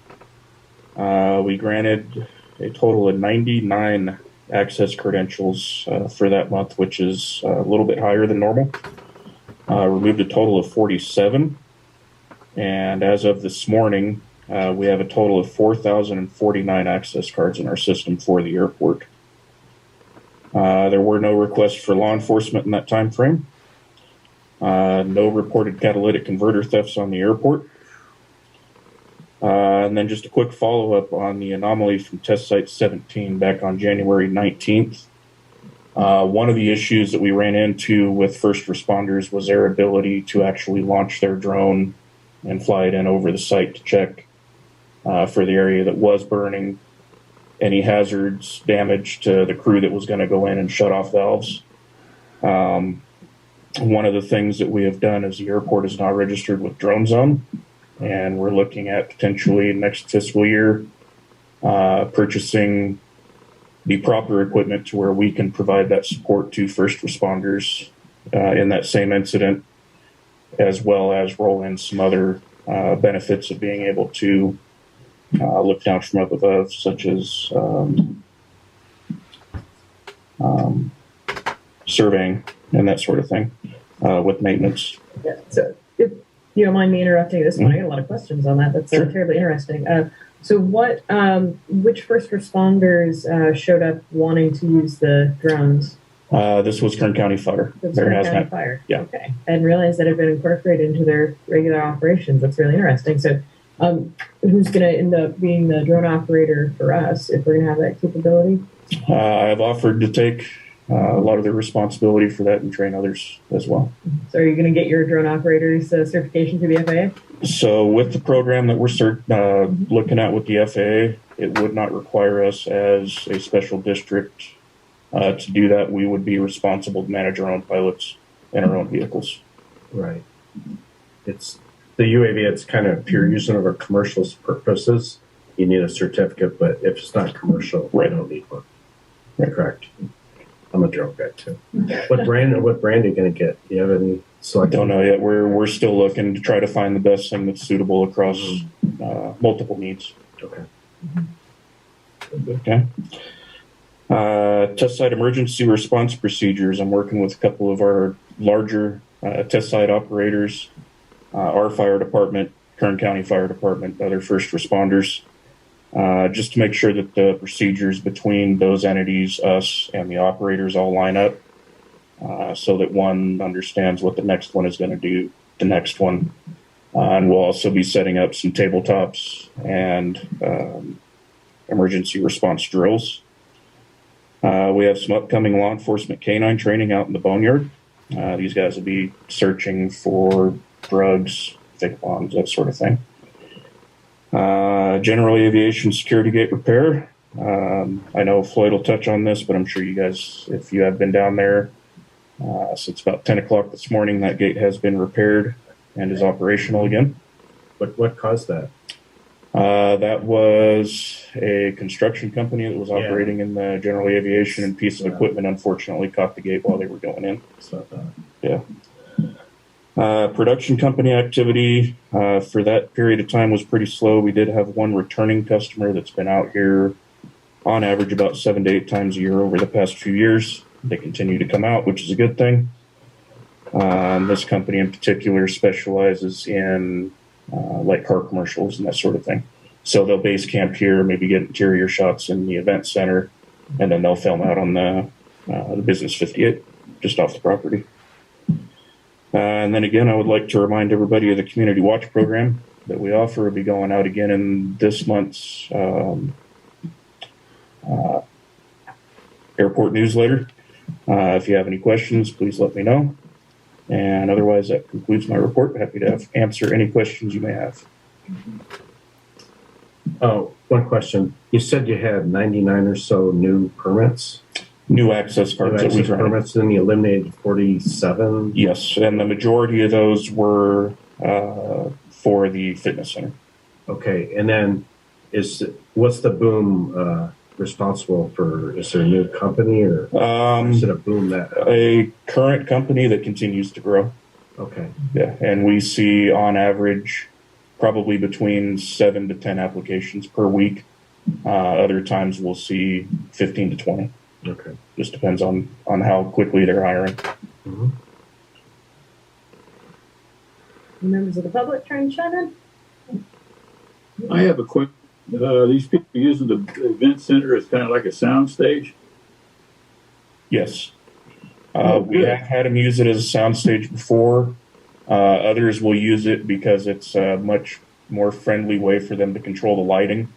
We granted a total of 99 access credentials for that month, which is a little bit higher than normal. Removed a total of 47. And as of this morning, we have a total of 4,049 access cards in our system for the airport. There were no requests for law enforcement in that time frame. No reported catalytic converter thefts on the airport. And then just a quick follow-up on the anomaly from Test Site 17 back on January 19th. One of the issues that we ran into with first responders was their ability to actually launch their drone and fly it in over the site to check for the area that was burning, any hazards, damage to the crew that was going to go in and shut off valves. One of the things that we have done is the airport is now registered with Drone Zone, and we're looking at potentially next fiscal year purchasing the proper equipment to where we can provide that support to first responders in that same incident, as well as roll in some other benefits of being able to look down from up above, such as surveying and that sort of thing with maintenance. Yeah, so if you don't mind me interrupting this one, I got a lot of questions on that. That's Sure. terribly interesting. So which first responders showed up wanting to use the drones? This was Kern County Fire. Kern County Fire. Yeah. Okay. I didn't realize that it had been incorporated into their regular operations. That's really interesting. So who's going to end up being the drone operator for us if we're going to have that capability? I've offered to take a lot of the responsibility for that and train others as well. So are you going to get your drone operators certification through the FAA? So with the program that we're looking at with the FAA, it would not require us as a special district to do that. We would be responsible to manage our own pilots and our own vehicles. Right. It's the UAV, it's kind of pure use of our commercial purposes. You need a certificate, but if it's not commercial, Right. you don't need one. Right. Correct. I'm a drone guy too. What brand are you going to get? Do you have any selection? Don't know yet. We're still looking to try to find the best thing that's suitable across multiple needs. Okay. Okay. Test site emergency response procedures. I'm working with a couple of our larger test site operators, our fire department, Kern County Fire Department, other first responders, just to make sure that the procedures between those entities, us and the operators, all line up so that one understands what the next one is going to do, the next one. And we'll also be setting up some tabletops and emergency response drills. We have some upcoming law enforcement canine training out in the boneyard. These guys will be searching for drugs, fake bombs, that sort of thing. General aviation security gate repair. I know Floyd will touch on this, but I'm sure you guys, if you have been down there, since about 10 o'clock this morning, that gate has been repaired and is operational again. What caused that? That was a construction company that was operating in the general aviation, and piece of equipment unfortunately caught the gate while they were going in. So, Yeah. Production company activity for that period of time was pretty slow. We did have one returning customer that's been out here on average about 7 to 8 times a year over the past few years. They continue to come out, which is a good thing. This company in particular specializes in like car commercials and that sort of thing. So they'll base camp here, maybe get interior shots in the event center, and then they'll film out on the Business 58 just off the property. And then again, I would like to remind everybody of the Community Watch program that we offer. Will be going out again in this month's airport newsletter. If you have any questions, please let me know. And otherwise, that concludes my report. Happy to answer any questions you may have. Oh, one question. You said you had 99 or so new permits? New access cards that we granted. Permits, and you eliminated 47? Yes, and the majority of those were for the fitness center. Okay, and then what's the boom responsible for? Is there a new company or is it a boom that? A current company that continues to grow. Okay. Yeah, and we see on average probably between 7 to 10 applications per week. Other times we'll see 15 to 20. Okay. Just depends on how quickly they're hiring. Mm-hmm. Members of the public trying to chime in? I have a quick. These people using the event center as kind of like a sound stage. Yes. We good. have had them use it as a soundstage before. Others will use it because it's a much more friendly way for them to control the lighting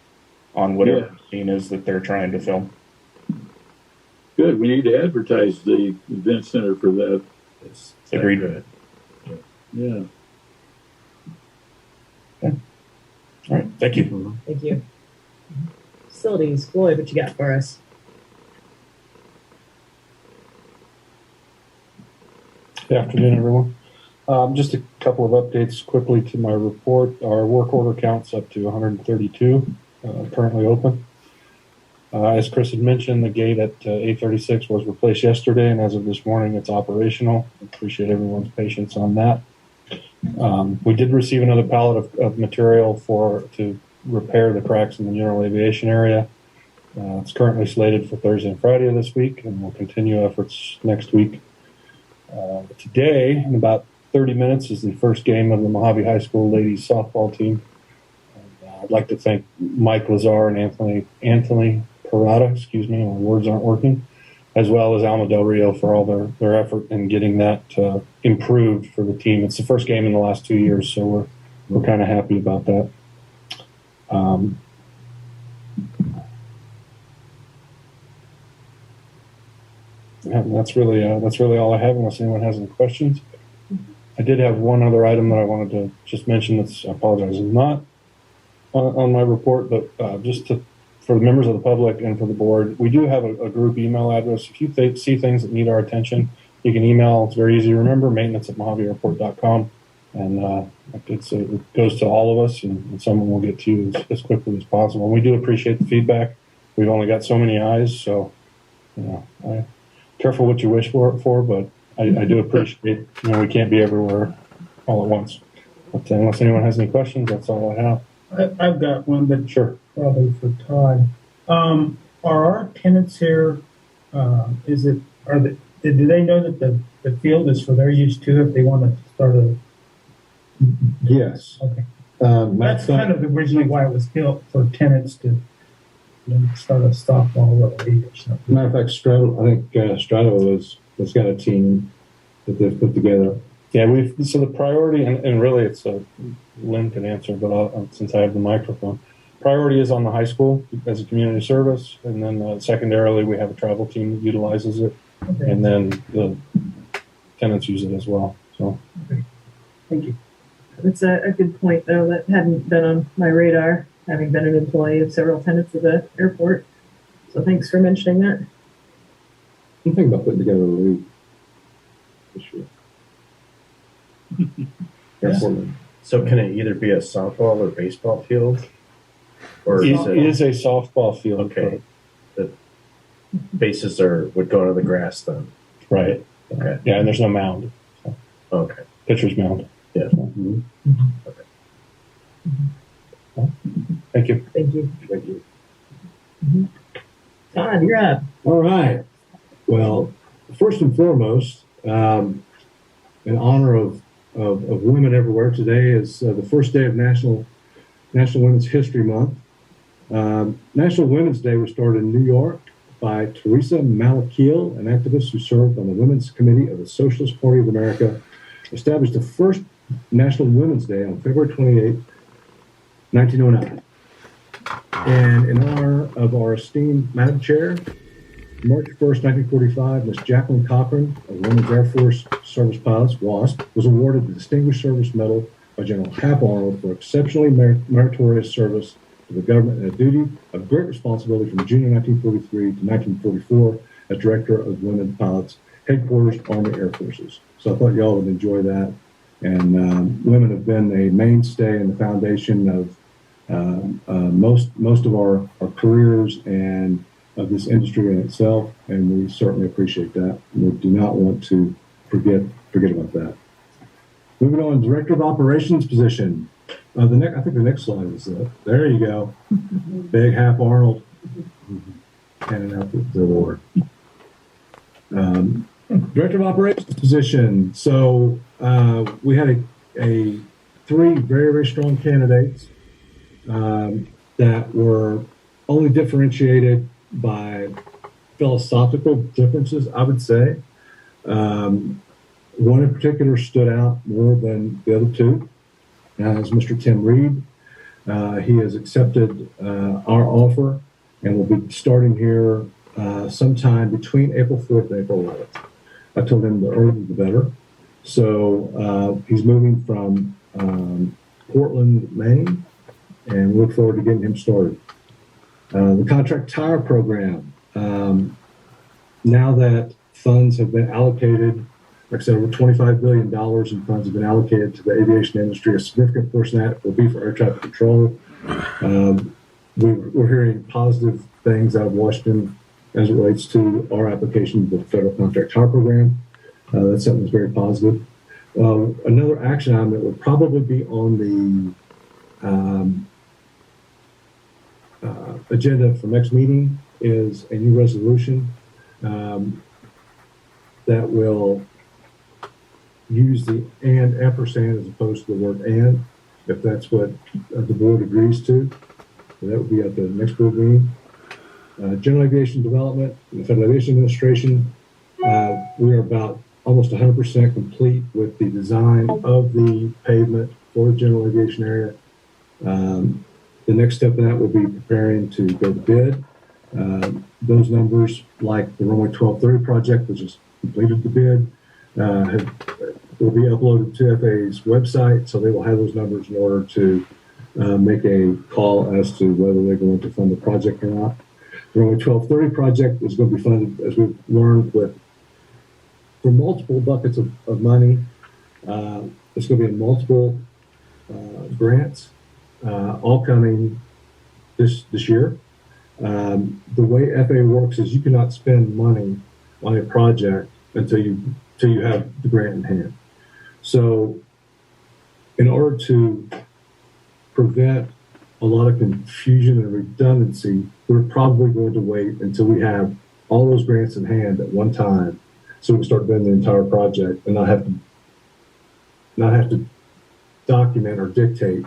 on whatever scene is that they're trying to film. Good. We need to advertise the event center for that. It's Agreed. good. Yeah. All right. Thank you. Mm-hmm. Thank you. Facilities, Floyd, what you got for us? Good afternoon, everyone. Just a couple of updates quickly to my report. Our work order count's up to 132, currently open. As Chris had mentioned, the gate at A36 was replaced yesterday, and as of this morning, it's operational. Appreciate everyone's patience on that. We did receive another pallet of material to repair the cracks in the general aviation area. It's currently slated for Thursday and Friday of this week, and we'll continue efforts next week. Today, in about 30 minutes, is the first game of the Mojave High School ladies softball team. I'd like to thank Mike Lazar and Anthony Parada, excuse me, my words aren't working, as well as Alma Del Rio for all their effort in getting that improved for the team. It's the first game in the last 2 years, so we're kind of happy about that. And that's really all I have, unless anyone has any questions. I did have one other item that I wanted to just mention. That's, I apologize, is not on my report, but for the members of the public and for the board, we do have a group email address. If you see things that need our attention, you can email. It's very easy to remember, maintenance@mojaveairport.com. And it goes to all of us, and someone will get to you as quickly as possible. And we do appreciate the feedback. We've only got so many eyes, so careful what you wish for, but I do appreciate, we can't be everywhere all at once. But unless anyone has any questions, that's all I have. I've got one, but Sure. probably for Todd. Are our tenants here? Do they know that the field is for their use too? If they want to start a Yes. okay, That's that's kind of originally why it was built, for tenants to start a softball or league or something. Matter of fact, Strato has got a team that they've put together. Yeah, so the priority, and really it's Lynn can answer, but since I have the microphone, priority is on the high school as a community service, and then secondarily we have a travel team that utilizes it, Okay. and then the tenants use it as well. So, Thank you. It's a good point, though, that hadn't been on my radar, having been an employee of several tenants of the airport. So thanks for mentioning that. I'm thinking about putting together a league this year. Airport. So can it either be a softball or baseball field? Or it is it is a softball field. okay? The bases would go to the grass then. Right. Okay. Yeah, and there's no mound. So Okay. pitcher's mound. Yeah. Mhm. Okay. Well, thank you. Thank you. Thank you. Todd, you're up. All right. Well, first and foremost, in honor of women everywhere, today is the first day of National Women's History Month. National Women's Day was started in New York by Teresa Malakiel, an activist who served on the Women's Committee of the Socialist Party of America, established the first National Women's Day on February 28, 1909. And in honor of our esteemed Madam Chair, March 1st, 1945, Miss Jacqueline Cochran of Women's Air Force Service Pilots, WASP, was awarded the Distinguished Service Medal by General Hap Arnold for exceptionally meritorious service to the government and a duty of great responsibility from June 1943 to 1944 as Director of Women Pilots, Headquarters, Army Air Forces. So I thought y'all would enjoy that. And women have been a mainstay in the foundation of most of our careers and of this industry in itself, and we certainly appreciate that. We do not want to forget about that. Moving on, Director of Operations position. I think the next slide is there you go. Big Hap Arnold handing out the award. Director of Operations position. So we had a three very, very strong candidates that were only differentiated by philosophical differences, I would say. One in particular stood out more than the other two. Is Mr. Tim Reed. He has accepted our offer and will be starting here sometime between April 4th and April 11th. I told him the earlier the better. So he's moving from Portland, Maine, and we look forward to getting him started. The contract tire program. Now that funds have been allocated, like I said, over $25 billion in funds have been allocated to the aviation industry. A significant portion of that will be for air traffic control. We're hearing positive things out of Washington as it relates to our application to the federal contract tire program. That's something that's very positive. Another action item that would probably be on the agenda for next meeting is a new resolution that will use the and ampersand as opposed to the word and, if that's what the board agrees to. So that would be at the next board meeting. General Aviation Development and the Federal Aviation Administration. We are about almost 100% complete with the design of the pavement for the general aviation area. The next step in that will be preparing to go to bid. Those numbers, like the runway 1230 project, which has completed the bid, will be uploaded to FAA's website, so they will have those numbers in order to make a call as to whether they're going to fund the project or not. The runway 1230 project is going to be funded, as we've learned, for multiple buckets of money. It's going to be in multiple grants, all coming this year. The way FAA works is you cannot spend money on a project until you have the grant in hand. So in order to prevent a lot of confusion and redundancy, we're probably going to wait until we have all those grants in hand at one time, so we can start doing the entire project and not have to document or dictate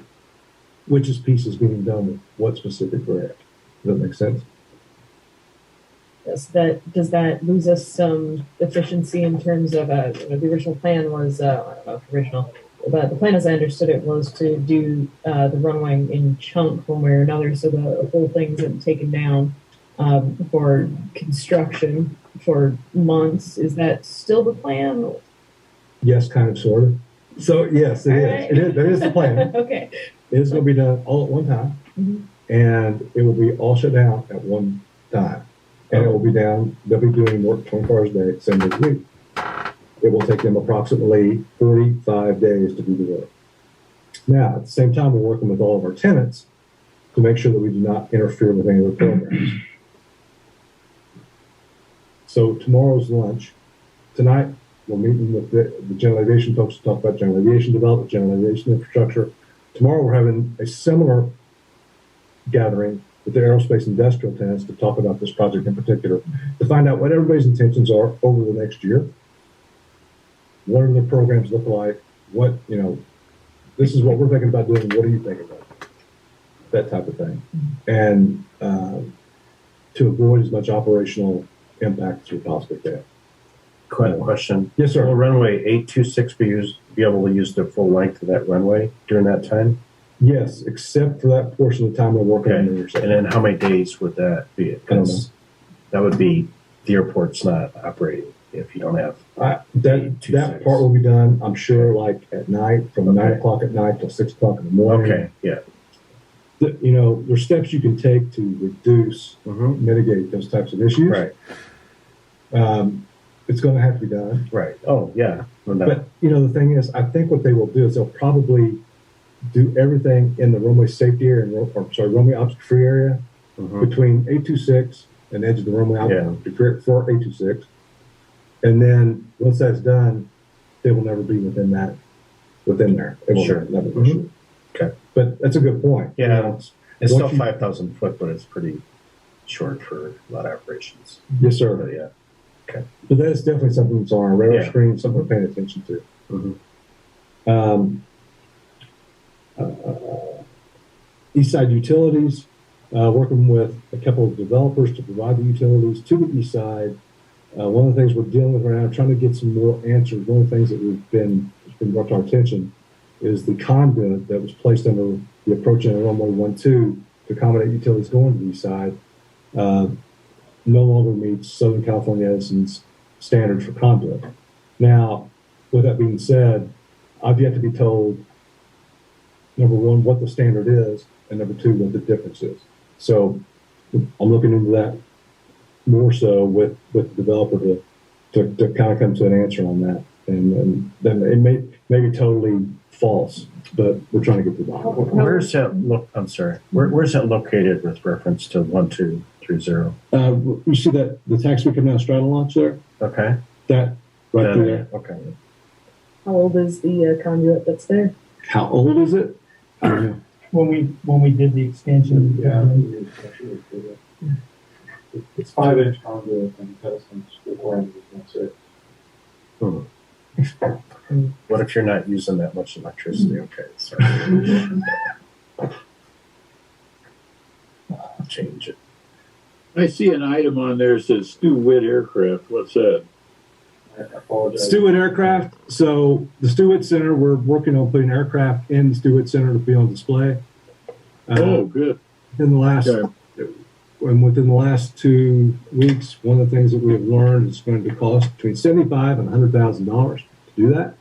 which piece is being done with what specific grant. Does that make sense? Yes, does that lose us some efficiency in terms of the original plan was I don't know if original, but the plan as I understood it was to do the runway in chunk one way or another, so the whole thing isn't taken down for construction for months. Is that still the plan? Yes, kind of, sort of. So yes, it is. Right. It is. That is the plan. Okay. It is going to be done all at one time, and it will be all shut down at one time. And it will be down, they'll be doing work 24 hours a day, 7 days a week. It will take them approximately 45 days to do the work. Now, at the same time, we're working with all of our tenants to make sure that we do not interfere with any of their programs. So tomorrow's lunch, tonight, we're meeting with the general aviation folks to talk about general aviation development, general aviation infrastructure. Tomorrow, we're having a similar gathering with the aerospace industrial tenants to talk about this project in particular, to find out what everybody's intentions are over the next year. What do their programs look like? What, this is what we're thinking about doing. What do you think about it? That type of thing. And to avoid as much operational impact as we possibly can. Question. Yes, sir. Will runway 826 be able to use the full length of that runway during that time? Yes, except for that portion of the time we're working on the intersection. And then how many days would that be? Because that would be the airport's not operating if you don't have that part will be done, I'm sure, like at night, from 9 o'clock at night till 6 o'clock in the morning. Okay, yeah. There's steps you can take to reduce, mitigate those types of issues. Right. It's going to have to be done. Right. Oh, yeah. No doubt. But, the thing is, I think what they will do is they'll probably do everything in the runway safety area, runway obstacle free area between 826 and the edge of the runway for 826. And then once that's done, they will never be within there. It will never be. Okay. But that's a good point. Yeah. You know, It's still once you- 5,000 foot, but it's pretty short for a lot of operations. Yes, sir. But yeah. Okay. But that's definitely something that's on our radar Yeah. screen, something we're paying attention to. Eastside Utilities, working with a couple of developers to provide the utilities to the east side. One of the things we're dealing with right now, trying to get some more answers. One of the things that has been brought to our attention is the conduit that was placed under the approach in runway 12 to accommodate utilities going to the east side. No longer meets Southern California Edison's standards for conduit. Now, with that being said, I've yet to be told, number one, what the standard is, and number two, what the difference is. So I'm looking into that more so with the developer to kind of come to an answer on that. And then it may be totally false, but we're trying to get to the bottom. Where's that I'm sorry. Where's that located with reference to 1230? You see that the taxiway coming out of Straddle Launch there? Okay. That right there. Okay. How old is the conduit that's there? How old is it? I don't know. When we did the extension. It's 5-inch conduit and pedestals 4 inches. That's it. What if you're not using that much electricity? Okay. So I'll change it. I see an item on there that says Stu Witt Aircraft. What's that? I apologize. Stewart Aircraft. So the Stewart Center, we're working on putting aircraft in the Stewart Center to be on display. Oh, good. Within the last 2 weeks, one of the things that we have learned is going to cost between $75,000 and $100,000 to do that.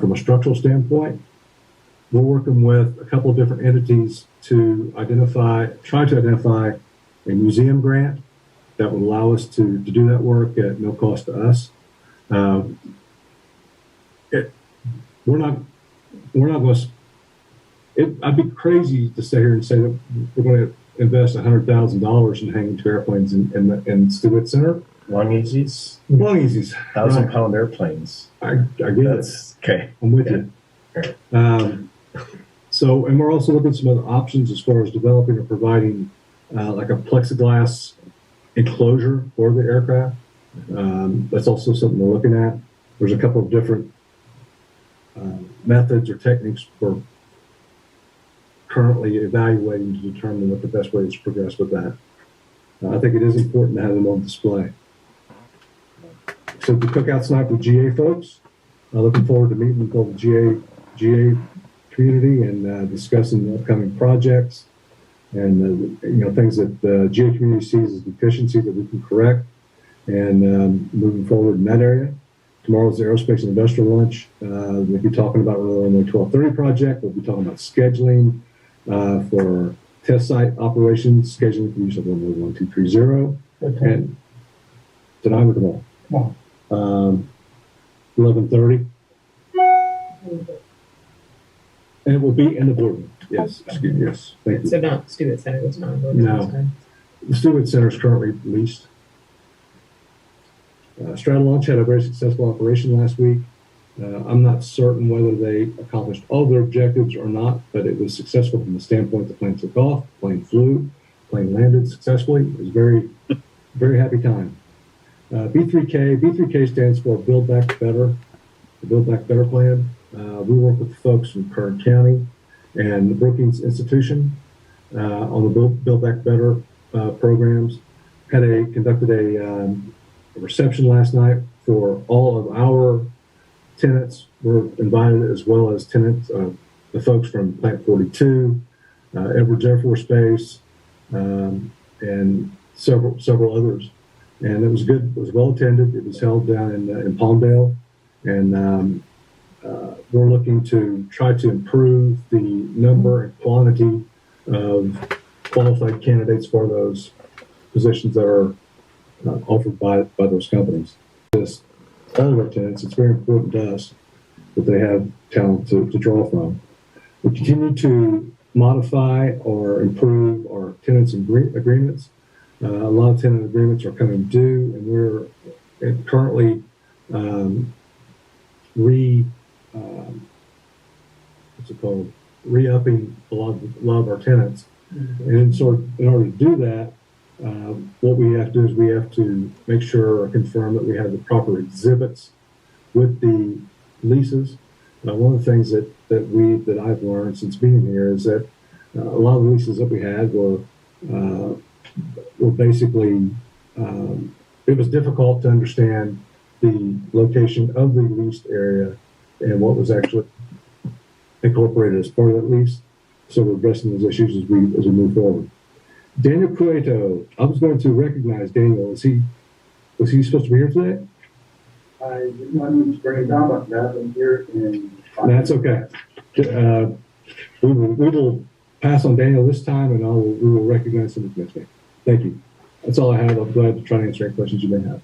From a structural standpoint, we're working with a couple of different entities to try to identify a museum grant that would allow us to do that work at no cost to us. We're not going to. I'd be crazy to sit here and say that we're going to invest $100,000 in hanging two airplanes in Stewart Center. Long easies, 1,000-pound airplanes. I get That's okay. I'm with Yeah. you. Right. And we're also looking at some other options as far as developing or providing like a plexiglass enclosure for the aircraft. That's also something we're looking at. There's a couple of different methods or techniques we're currently evaluating to determine what the best way is to progress with that. I think it is important to have them on display. So the cookout tonight with GA folks. Looking forward to meeting with all the GA community and discussing the upcoming projects and things that the GA community sees as deficiencies that we can correct and moving forward in that area. Tomorrow's the Aerospace and Industrial Lunch. We'll be talking about the 1230 project. We'll be talking about scheduling for test site operations, scheduling for use of runway 1230. And tonight with them all. 11:30. And it will be in the boardroom. Yes, excuse me. Yes, thank you. So not Stewart Center, it's not. No. The Stewart Center is currently leased. Straddle Launch had a very successful operation last week. I'm not certain whether they accomplished all their objectives or not, but it was successful from the standpoint the plane took off, the plane flew, the plane landed successfully. It was very, very happy time. B3K stands for Build Back Better, the Build Back Better plan. We work with folks from Kern County and the Brookings Institution on the Build Back Better programs. Conducted a reception last night for all of our tenants. Were invited as well as tenants, the folks from Plant 42, Edwards Air Force Base, and several others. And it was good. It was well attended. It was held down in Palmdale, and we're looking to try to improve the number and quantity of qualified candidates for those positions that are offered by those companies. Just all of our tenants, it's very important to us that they have talent to draw from. We continue to modify or improve our tenants agreements. A lot of tenant agreements are coming due, and we're currently re-upping a lot of our tenants. And in order to do that, what we have to do is we have to make sure or confirm that we have the proper exhibits with the leases. One of the things that I've learned since being here is that a lot of the leases that we had were basically it was difficult to understand the location of the leased area and what was actually incorporated as part of that lease. So we're addressing those issues as we move forward. Daniel Cueto, I was going to recognize Daniel. Was he supposed to be here today? I did not need to bring it down, but that I'm here in. That's okay. We will pass on Daniel this time, and we will recognize him next week. Thank you. That's all I have. I'm glad to try to answer any questions you may have.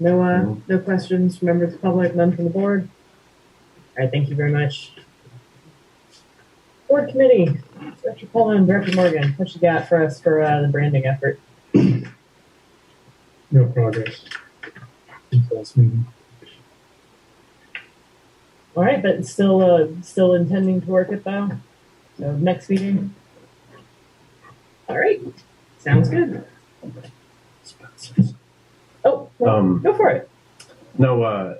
No questions from members of the public, none from the board. All right, thank you very much. Board committee, Director Coleman, Director Morgan, what you got for us for the branding effort? No progress since last meeting. All right, but still intending to work it though. So next meeting. All right, sounds good. Oh, go for it. No,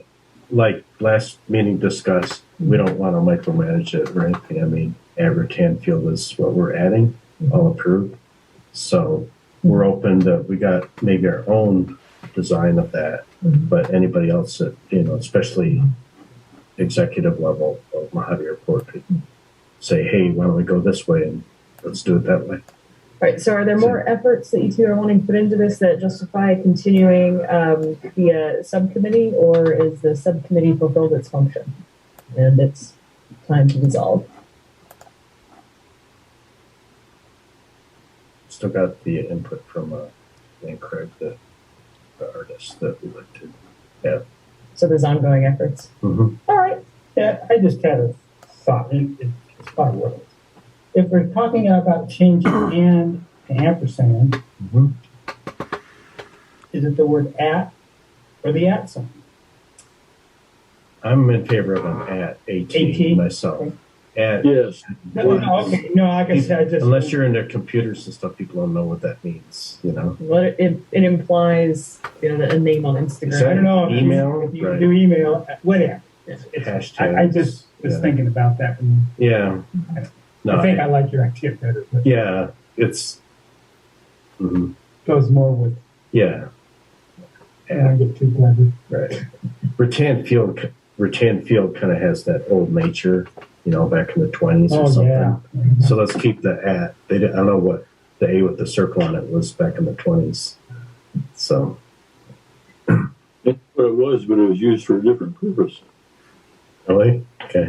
like last meeting discussed, we don't want to micromanage it or anything. I mean, Abertan Field is what we're adding, all approved. So we're open to, we got maybe our own design of that, but anybody else that, especially executive level of Mojave Airport could say, hey, why don't we go this way and let's do it that way. All right, so are there more efforts that you two are wanting to put into this that justify continuing via subcommittee, or is the subcommittee fulfilled its function and it's time to dissolve? Still got the input from Dan Craig, the artist that we like to have. So there's ongoing efforts. Mm-hmm. All right. Yeah, I just had a thought. It's probably worth it. If we're talking about changing and to ampersand, is it the word at or the at sign? I'm in favor of an at myself. Okay. At, Yes. No, okay. No, like I said, unless you're into computers and stuff, people don't know what that means, Well, it implies, a name on Instagram. I don't know. Email, if you right. do email, whatever. Hashtags. I just was thinking about that. Yeah. No, I think I like your idea better. But yeah, it's. goes more with. Yeah. I don't get too clever. Right. Rattan Field kind of has that old nature, back in the 20s or something. Yeah. So let's keep the at. I don't know what the A with the circle on it was back in the 20s. So. That's what it was, but it was used for a different purpose. Really? Okay.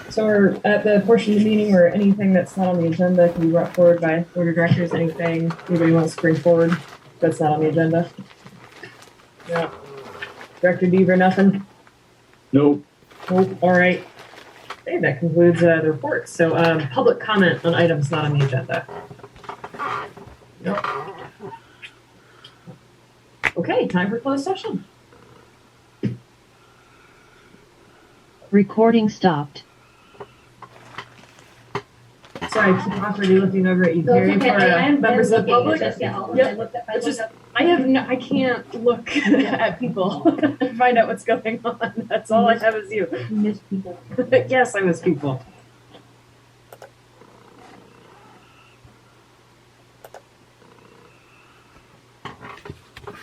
So we're at the portion of the meeting where anything that's not on the agenda can be brought forward by board of directors. Anything anybody wants to bring forward that's not on the agenda? Yeah. Director Deaver, nothing? Nope. Nope. All right. Okay, that concludes the report. So public comment on items not on the agenda. Nope. Okay, time for closed session. Recording stopped. Sorry, I keep awkwardly looking over at you, Carrie, for members of the public. I can't look at people and find out what's going on. That's all I have is you. You miss people. Yes, I miss people.